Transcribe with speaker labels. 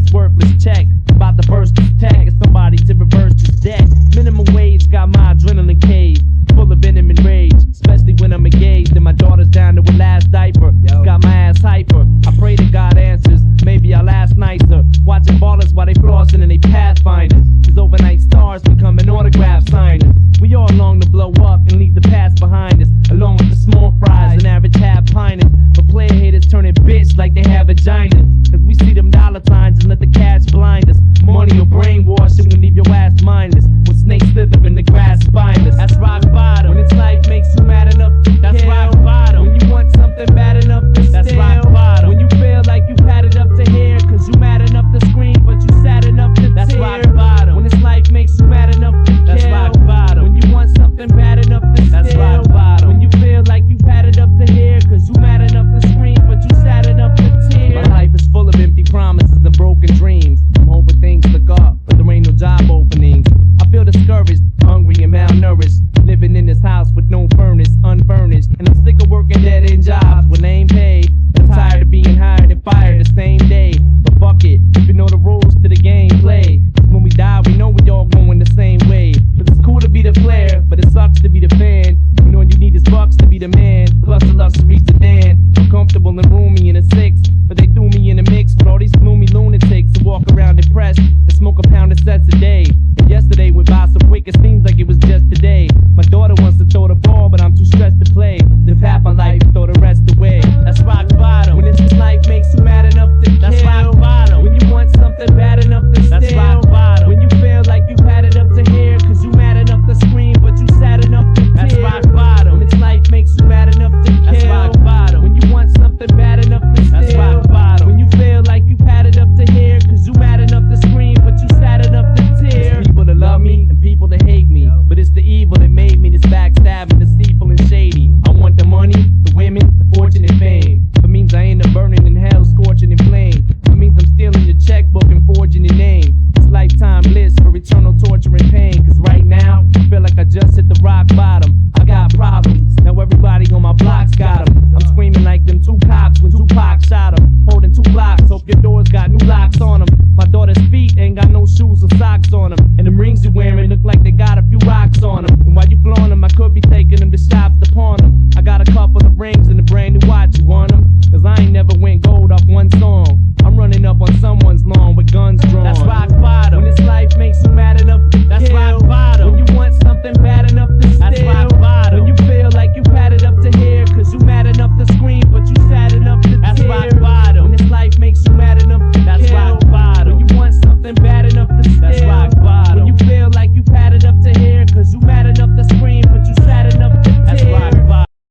Speaker 1: this worthless check. About to burst this tag as somebody to reverse this debt. Minimum wage got my adrenaline cave, full of venom and rage, especially when I'm engaged and my daughter's down to her last diaper. Got my ass hyper. I pray to God answers. Maybe I'll last nicer. Watching ballers while they flossing and they pathfinders. Cause overnight stars becoming autograph signers. We all long to blow up and leave the past behind us, along with the small fries and average half piners. But player haters turning bitch like they have vaginas. Cause we see them dollar signs and let the cash blind us. Money or brainwash, it will leave your ass mindless. When snakes slither in the grass spineless. That's rock bottom. When this life makes you mad enough to that's kill. Rock bottom. When you want something bad enough to that's steal. Rock bottom. When you feel like you've had it up to here, cause you mad enough to scream, but you sad enough to that's tear. Rock bottom. When this life makes you mad enough to kill. That's rock bottom. When you want something bad enough to steal. That's rock bottom. When you feel like you've had it up to here, cause you mad enough to scream, but you sad enough to tear. My life is full of empty promises and broken dreams. I'm hoping things look up, but there ain't no job openings. I feel discouraged, hungry and malnourished, living in this house with no furnace, unfurnished. And I'm sick of working dead-end jobs with lame pay. I'm tired of being hired and fired the same day. But fuck it, if you know the rules to the game, play. When we die, we know we all going the same way. But it's cool to be the player, but it sucks to be the fan. When all you need is bucks to be the man, plus a luxury sedan. I'm comfortable and roomy in a six, but they threw me in the mix with all these gloomy lunatics who walk around depressed and smoke a pound of sets a day. And yesterday went by so quick it seems like it was just today. My daughter wants to throw the